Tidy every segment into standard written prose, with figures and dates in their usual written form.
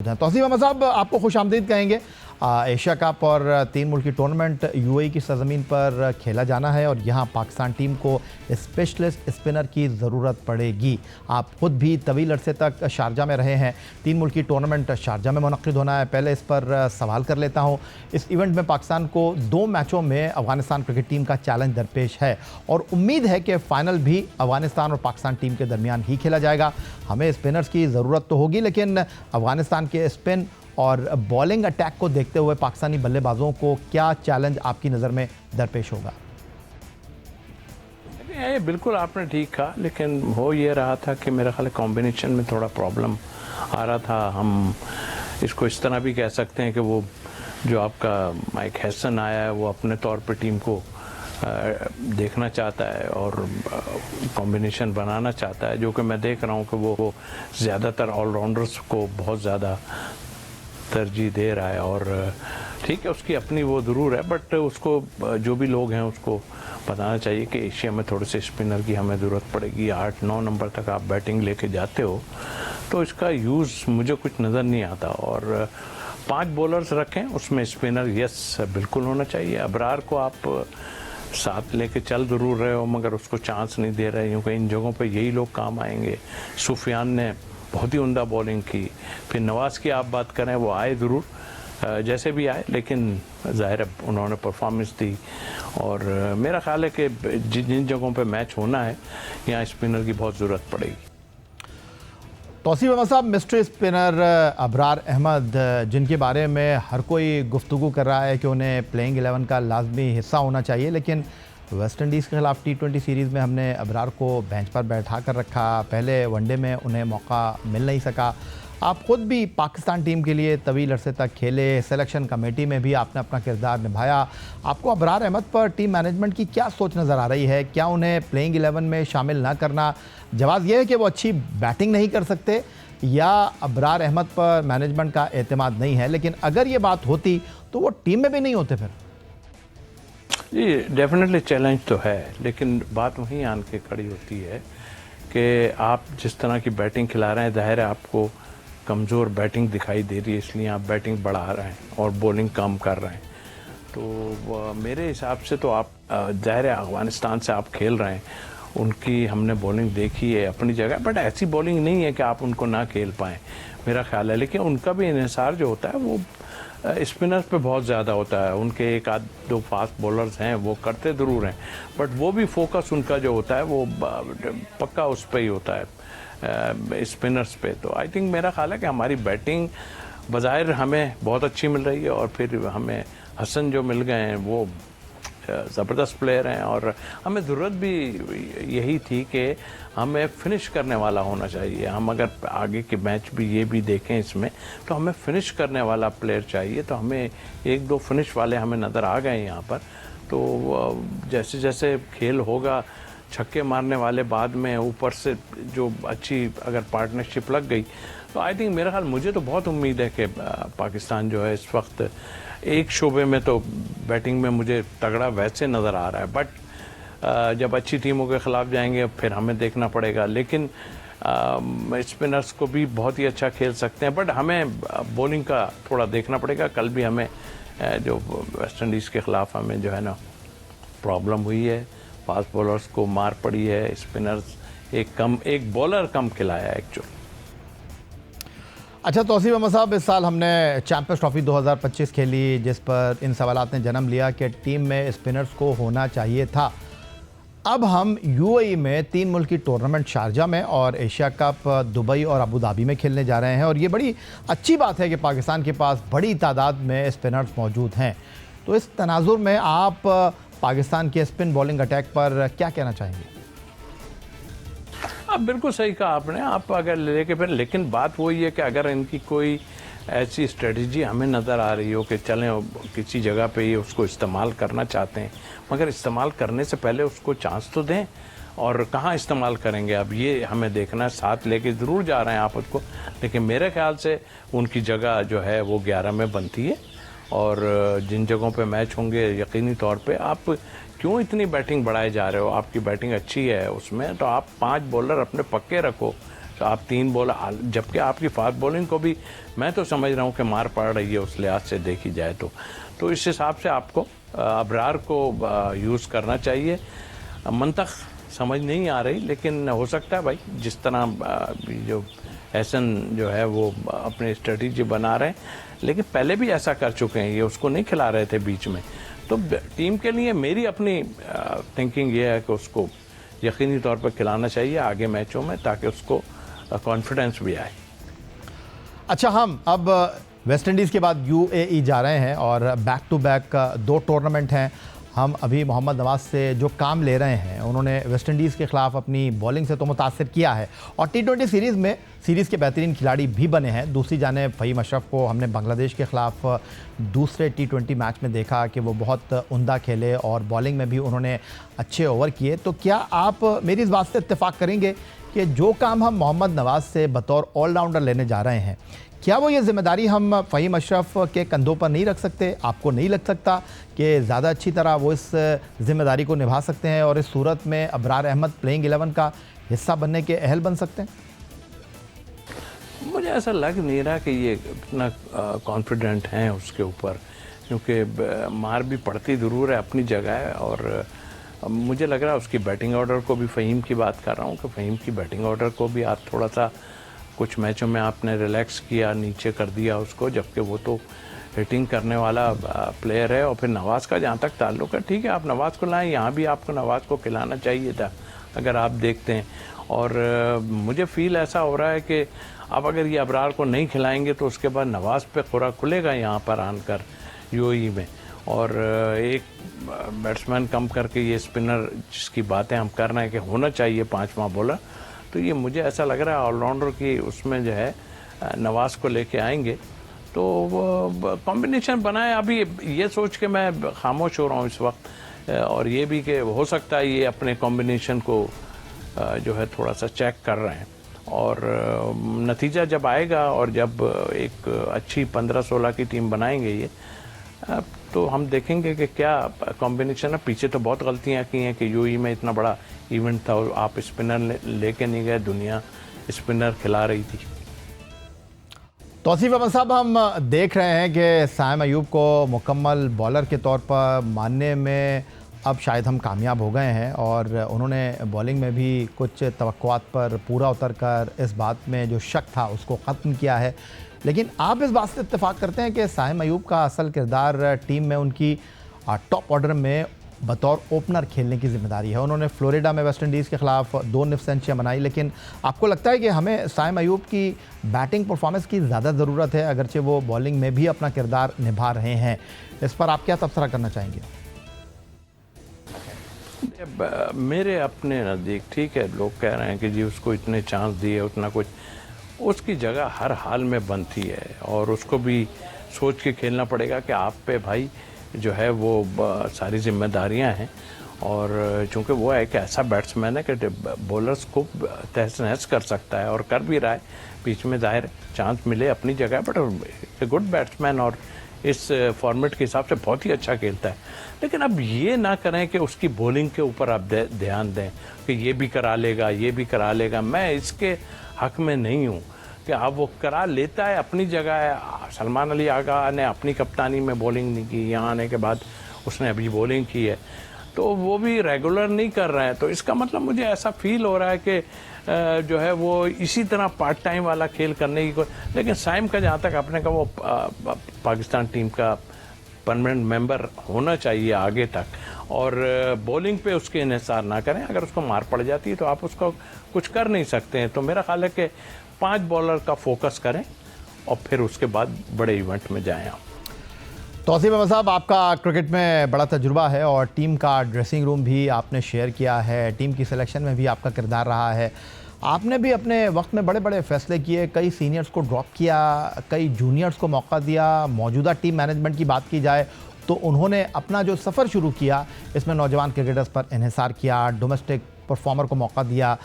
तौसीफ अहमद साहब, आपको खुश आमदीद कहेंगे। एशिया कप और 3 मुल्की टूर्नामेंट यूएई की सरजमीन पर खेला जाना है और यहाँ पाकिस्तान टीम को स्पेशलिस्ट स्पिनर की ज़रूरत पड़ेगी। आप खुद भी तवील अरसे तक शारजा में रहे हैं। 3 मुल्की टूर्नामेंट शारजा में मुनक़िद होना है। पहले इस पर सवाल कर लेता हूँ, इस इवेंट में पाकिस्तान को 2 मैचों में अफ़गानिस्तान क्रिकेट टीम का चैलेंज दरपेश है और उम्मीद है कि फ़ाइनल भी अफ़गानिस्तान और पाकिस्तान टीम के दरमियान ही खेला जाएगा। हमें स्पिनर्स की ज़रूरत तो होगी, लेकिन अफ़गानिस्तान के स्पिन और बॉलिंग अटैक को देखते हुए पाकिस्तानी बल्लेबाजों को क्या चैलेंज आपकी नज़र में दरपेश होगा? बिल्कुल आपने ठीक कहा, लेकिन हो ये रहा था कि मेरा ख्याल कॉम्बिनेशन में थोड़ा प्रॉब्लम आ रहा था। हम इसको इस तरह भी कह सकते हैं कि वो जो आपका माइक हैसन आया है वो अपने तौर पर टीम को देखना चाहता है और कॉम्बिनेशन बनाना चाहता है, जो कि मैं देख रहा हूँ कि वो ज़्यादातर ऑलराउंडर्स को बहुत ज़्यादा तरजीह दे रहा है। और ठीक है, उसकी अपनी वो ज़रूर है, बट उसको जो भी लोग हैं उसको बताना चाहिए कि एशिया में थोड़े से स्पिनर की हमें ज़रूरत पड़ेगी। 8-9 नंबर तक आप बैटिंग लेके जाते हो तो इसका यूज़ मुझे कुछ नज़र नहीं आता। और 5 बॉलर्स रखें, उसमें स्पिनर यस बिल्कुल होना चाहिए। अबरार को आप साथ लेके चल ज़रूर रहे हो, मगर उसको चांस नहीं दे रहे, क्योंकि इन जगहों पे यही लोग काम आएंगे। सुफियान ने बहुत ही उम्दा बॉलिंग की। फिर नवाज़ की आप बात करें, वो आए ज़रूर जैसे भी आए, लेकिन ज़ाहिर है उन्होंने परफॉर्मेंस दी। और मेरा ख्याल है कि जिन जगहों पे मैच होना है यहाँ स्पिनर की बहुत ज़रूरत पड़ेगी। तौसीफ अहमद साहब, मिस्ट्री स्पिनर अबरार अहमद, जिनके बारे में हर कोई गुफ्तगू कर रहा है कि उन्हें प्लेइंग 11 का लाजमी हिस्सा होना चाहिए, लेकिन वेस्ट इंडीज़ के खिलाफ T20 सीरीज़ में हमने अबरार को बेंच पर बैठा कर रखा। पहले वनडे में उन्हें मौका मिल नहीं सका। आप ख़ुद भी पाकिस्तान टीम के लिए तवील अरसे तक खेले, सिलेक्शन कमेटी में भी आपने अपना किरदार निभाया। आपको अबरार अहमद पर टीम मैनेजमेंट की क्या सोच नज़र आ रही है? क्या उन्हें प्लेइंग 11 में शामिल ना करना? जवाब यह है कि वो अच्छी बैटिंग नहीं कर सकते, या अबरार अहमद पर मैनेजमेंट का एतमाद नहीं है? लेकिन अगर ये बात होती तो वो टीम में भी नहीं होते फिर। जी डेफिनेटली चैलेंज तो है, लेकिन बात वहीं आन के खड़ी होती है कि आप जिस तरह की बैटिंग खिला रहे हैं, जाहिर है आपको कमज़ोर बैटिंग दिखाई दे रही है, इसलिए आप बैटिंग बढ़ा रहे हैं और बॉलिंग कम कर रहे हैं। तो मेरे हिसाब से तो आप जाहिर है अफ़गानिस्तान से आप खेल रहे हैं, उनकी हमने बॉलिंग देखी है अपनी जगह, बट ऐसी बॉलिंग नहीं है कि आप उनको ना खेल पाएँ, मेरा ख्याल है। लेकिन उनका भी इन्हिसार जो होता है वो स्पिनर्स पे बहुत ज़्यादा होता है। उनके 1-2 फास्ट बॉलर्स हैं, वो करते ज़रूर हैं, बट वो भी फोकस उनका जो होता है वो पक्का उस पर ही होता है, स्पिनर्स पे। तो आई थिंक मेरा ख्याल है कि हमारी बैटिंग बज़ाहिर हमें बहुत अच्छी मिल रही है, और फिर हमें हसन जो मिल गए हैं वो ज़बरदस्त प्लेयर हैं। और हमें ज़रूरत भी यही थी कि हमें फ़िनिश करने वाला होना चाहिए। हम अगर आगे के मैच भी ये भी देखें इसमें, तो हमें फ़िनिश करने वाला प्लेयर चाहिए। तो हमें 1-2 फिनिश वाले हमें नज़र आ गए यहाँ पर। तो जैसे जैसे खेल होगा, छक्के मारने वाले बाद में ऊपर से जो अच्छी अगर पार्टनरशिप लग गई, तो आई थिंक मेरा ख्याल, मुझे तो बहुत उम्मीद है कि पाकिस्तान जो है इस वक्त एक शोबे में तो बैटिंग में मुझे तगड़ा वैसे नज़र आ रहा है, बट जब अच्छी टीमों के ख़िलाफ़ जाएंगे फिर हमें देखना पड़ेगा। लेकिन स्पिनर्स को भी बहुत ही अच्छा खेल सकते हैं, बट हमें बॉलिंग का थोड़ा देखना पड़ेगा। कल भी हमें जो वेस्ट इंडीज़ के ख़िलाफ़ हमें जो है ना प्रॉब्लम हुई है, फास्ट बॉलर्स को मार पड़ी है, स्पिनर्स एक बॉलर कम खिलाया एक्चुअली। अच्छा तौसीफ अहमद साहब, इस साल हमने चैंपियंस ट्रॉफी 2025 खेली, जिस पर इन सवालात ने जन्म लिया कि टीम में स्पिनर्स को होना चाहिए था। अब हम यूएई में 3 मुल्की टूर्नामेंट शारजा में और एशिया कप दुबई और अबू धाबी में खेलने जा रहे हैं, और ये बड़ी अच्छी बात है कि पाकिस्तान के पास बड़ी तादाद में स्पिनर्स मौजूद हैं। तो इस तनाजुर में आप पाकिस्तान के स्पिन बॉलिंग अटैक पर क्या कहना चाहेंगे? आप बिल्कुल सही कहा आपने, आप अगर लेके फिर, लेकिन बात वही है कि अगर इनकी कोई ऐसी स्ट्रेटजी हमें नज़र आ रही हो कि चलें किसी जगह पे ये उसको इस्तेमाल करना चाहते हैं, मगर इस्तेमाल करने से पहले उसको चांस तो दें, और कहाँ इस्तेमाल करेंगे अब ये हमें देखना है। साथ लेके ज़रूर जा रहे हैं आप उसको, लेकिन मेरे ख्याल से उनकी जगह जो है वो 11 में बनती है। और जिन जगहों पे मैच होंगे यकीनी तौर पे आप क्यों इतनी बैटिंग बढ़ाए जा रहे हो, आपकी बैटिंग अच्छी है उसमें, तो आप 5 बॉलर अपने पक्के रखो आप 3 बॉल, जबकि आपकी फास्ट बॉलिंग को भी मैं तो समझ रहा हूँ कि मार पड़ रही है उस लिहाज से देखी जाए तो इस हिसाब से आपको अबरार को यूज़ करना चाहिए। मंतख समझ नहीं आ रही, लेकिन हो सकता है भाई जिस तरह जो एहसन जो है वो अपनी स्ट्रेटजी बना रहे हैं, लेकिन पहले भी ऐसा कर चुके हैं, ये उसको नहीं खिला रहे थे बीच में। तो टीम के लिए मेरी अपनी थिंकिंग ये है कि उसको यकीनी तौर पर खिलाना चाहिए आगे मैचों में, ताकि उसको कॉन्फिडेंस भी आए। अच्छा, हम अब वेस्ट इंडीज़ के बाद यूएई जा रहे हैं और बैक टू बैक 2 टूर्नामेंट हैं। हम अभी मोहम्मद नवाज से जो काम ले रहे हैं, उन्होंने वेस्ट इंडीज़ के ख़िलाफ़ अपनी बॉलिंग से तो मुतासिर किया है और T20 सीरीज़ में सीरीज़ के बेहतरीन खिलाड़ी भी बने हैं। दूसरी जानिब फ़हीम अशरफ को हमने बांग्लादेश के ख़िलाफ़ दूसरे T20 मैच में देखा कि वो बहुत उम्दा खेले और बॉलिंग में भी उन्होंने अच्छे ओवर किए। तो क्या आप मेरी इस बात से इत्तेफाक करेंगे कि जो काम हम मोहम्मद नवाज से बतौर ऑलराउंडर लेने जा रहे हैं, क्या वो ये जिम्मेदारी हम फ़हीम अशरफ के कंधों पर नहीं रख सकते? आपको नहीं लग सकता कि ज़्यादा अच्छी तरह वो इस जिम्मेदारी को निभा सकते हैं और इस सूरत में अबरार अहमद प्लेइंग 11 का हिस्सा बनने के अहल बन सकते हैं? मुझे ऐसा लग नहीं रहा कि ये इतना कॉन्फिडेंट हैं उसके ऊपर, क्योंकि मार भी पड़ती ज़रूर है अपनी जगह है। और मुझे लग रहा है उसकी बैटिंग ऑर्डर को भी, फ़हीम की बात कर रहा हूँ कि फ़हीम की बैटिंग ऑर्डर को भी आप थोड़ा सा कुछ मैचों में आपने रिलैक्स किया, नीचे कर दिया उसको, जबकि वो तो हिटिंग करने वाला प्लेयर है। और फिर नवाज़ का जहाँ तक ताल्लुक है, ठीक है आप नवाज़ को लाएं, यहाँ भी आपको नवाज़ को खिलाना चाहिए था अगर आप देखते हैं। और मुझे फील ऐसा हो रहा है कि अब अगर ये अबरार को नहीं खिलाएंगे तो उसके बाद नवाज़ पे खुरा खुलेगा यहाँ पर आनकर यूएई में। और एक बैट्समैन कम करके ये स्पिनर जिसकी बातें हम कर रहे हैं कि होना चाहिए 5वां बॉलर, तो ये मुझे ऐसा लग रहा है ऑलराउंडर की उसमें जो है नवाज़ को लेके आएंगे तो वो कॉम्बिनेशन बनाए। अभी ये सोच के मैं खामोश हो रहा हूँ इस वक्त, और ये भी कि हो सकता है ये अपने कॉम्बिनेशन को जो है थोड़ा सा चेक कर रहे हैं। और नतीजा जब आएगा और जब एक अच्छी 15-16 की टीम बनाएंगे ये, तो हम देखेंगे कि क्या कॉम्बिनेशन है। पीछे तो बहुत गलतियां की हैं कि यूएई में इतना बड़ा इवेंट था और आप स्पिनर लेके नहीं गए, दुनिया स्पिनर खिला रही थी। तौसीफ अहमद साहब, हम देख रहे हैं कि साइम अयूब को मुकम्मल बॉलर के तौर पर मानने में अब शायद हम कामयाब हो गए हैं और उन्होंने बॉलिंग में भी कुछ तवक्कुआत पर पूरा उतर कर इस बात में जो शक था उसको ख़त्म किया है। लेकिन आप इस बात से इत्तेफाक करते हैं कि साइम अयूब का असल किरदार टीम में उनकी टॉप ऑर्डर में बतौर ओपनर खेलने की जिम्मेदारी है। उन्होंने फ्लोरिडा में वेस्ट इंडीज़ के ख़िलाफ़ 2 निफ सेंचुरियाँ बनाई, लेकिन आपको लगता है कि हमें साइम अयूब की बैटिंग परफॉर्मेंस की ज़्यादा ज़रूरत है, अगरचे वो बॉलिंग में भी अपना किरदार निभा रहे हैं? इस पर आप क्या तबसरा करना चाहेंगे? मेरे अपने नज़दीक ठीक है, लोग कह रहे हैं कि जी उसको इतने चांस दिए, उतना कुछ, उसकी जगह हर हाल में बनती है और उसको भी सोच के खेलना पड़ेगा कि आप पे भाई जो है वो सारी जिम्मेदारियां हैं। और चूंकि वो है कि ऐसा बैट्समैन है कि बॉलर्स को तहस नहस कर सकता है और कर भी रहा है, बीच में जाहिर चांस मिले अपनी जगह, बट गुड बैट्समैन और इस फॉर्मेट के हिसाब से बहुत ही अच्छा खेलता है। लेकिन अब ये ना करें कि उसकी बॉलिंग के ऊपर आप ध्यान दें कि ये भी करा लेगा, ये भी करा लेगा। मैं इसके हक में नहीं हूँ कि अब वो करा लेता है, अपनी जगह है। सलमान अली आगा ने अपनी कप्तानी में बॉलिंग नहीं की, यहाँ आने के बाद उसने अभी बॉलिंग की है, तो वो भी रेगुलर नहीं कर रहे हैं। तो इसका मतलब मुझे ऐसा फील हो रहा है कि जो है वो इसी तरह पार्ट टाइम वाला खेल करने की लेकिन साइम का जहाँ तक आपने कहा, वो पाकिस्तान टीम का परमानेंट मेंबर होना चाहिए आगे तक, और बॉलिंग पे उसके इन्हिसार ना करें। अगर उसको मार पड़ जाती है तो आप उसको कुछ कर नहीं सकते हैं। तो मेरा ख्याल है कि 5 बॉलर का फोकस करें और फिर उसके बाद बड़े इवेंट में जाएं आप। तौसीफ अहमद साहब, आपका क्रिकेट में बड़ा तजुर्बा है और टीम का ड्रेसिंग रूम भी आपने शेयर किया है, टीम की सिलेक्शन में भी आपका किरदार रहा है। आपने भी अपने वक्त में बड़े बड़े फैसले किए, कई सीनियर्स को ड्रॉप किया, कई जूनियर्स को मौका दिया। मौजूदा टीम मैनेजमेंट की बात की जाए तो उन्होंने अपना जो सफ़र शुरू किया इसमें नौजवान क्रिकेटर्स पर इन्हिसार किया, डोमेस्टिक परफॉर्मर को मौका दिया।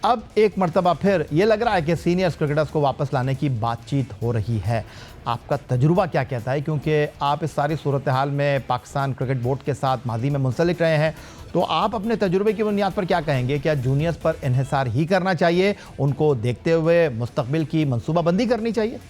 अब एक मर्तबा फिर ये लग रहा है कि सीनियर्स क्रिकेटर्स को वापस लाने की बातचीत हो रही है। आपका तजुर्बा क्या कहता है, क्योंकि आप इस सारी सूरत हाल में पाकिस्तान क्रिकेट बोर्ड के साथ माजी में मुंसलिक रहे हैं, तो आप अपने तजुर्बे की बुनियाद पर क्या कहेंगे? क्या जूनियर्स पर इन्हिसार ही करना चाहिए, उनको देखते हुए मुस्तकबिल की मनसूबाबंदी करनी चाहिए?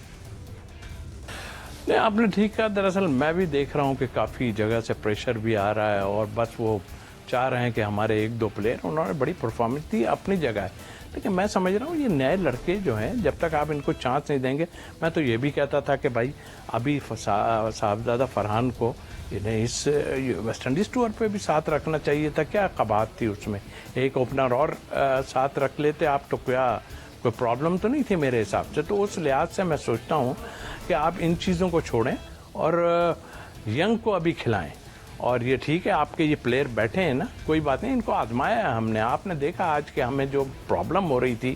नहीं, आपने ठीक कहा। दरअसल मैं भी देख रहा हूँ कि काफ़ी जगह से प्रेशर भी आ रहा है और बस वो चाह रहे हैं कि हमारे एक दो प्लेयर, उन्होंने बड़ी परफॉर्मेंस दी, अपनी जगह है। लेकिन मैं समझ रहा हूँ ये नए लड़के जो हैं, जब तक आप इनको चांस नहीं देंगे, मैं तो ये भी कहता था कि भाई अभी साहबजादा फरहान को इन्हें इस वेस्ट इंडीज़ टूर पे भी साथ रखना चाहिए था। क्या कबात थी उसमें, एक ओपनर और साथ रख लेते आप तो क्या कोई प्रॉब्लम तो नहीं थी मेरे हिसाब से। तो उस लिहाज से मैं सोचता हूँ कि आप इन चीज़ों को छोड़ें और यंग को अभी खिलाएं। और ये ठीक है, आपके ये प्लेयर बैठे हैं ना, कोई बात नहीं, इनको आजमाया है हमने। आपने देखा आज के हमें जो प्रॉब्लम हो रही थी,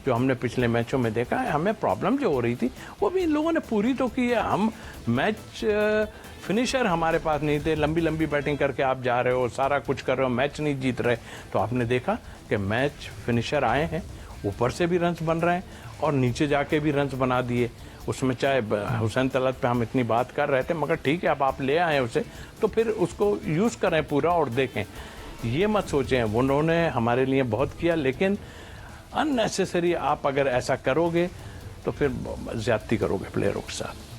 जो हमने पिछले मैचों में देखा है, हमें प्रॉब्लम जो हो रही थी वो भी इन लोगों ने पूरी तो की है। हम मैच फिनिशर हमारे पास नहीं थे, लंबी लंबी बैटिंग करके आप जा रहे हो, सारा कुछ कर रहे हो, मैच नहीं जीत रहे। तो आपने देखा कि मैच फिनिशर आए हैं, ऊपर से भी रन्स बन रहे हैं और नीचे जाके भी रन्स बना दिए। उसमें चाहे हुसैन तलत पे हम इतनी बात कर रहे थे, मगर ठीक है, अब आप ले आए उसे तो फिर उसको यूज़ करें पूरा और देखें। ये मत सोचें उन्होंने हमारे लिए बहुत किया, लेकिन अननेसेसरी आप अगर ऐसा करोगे तो फिर ज़्यादती करोगे प्लेयरों के साथ।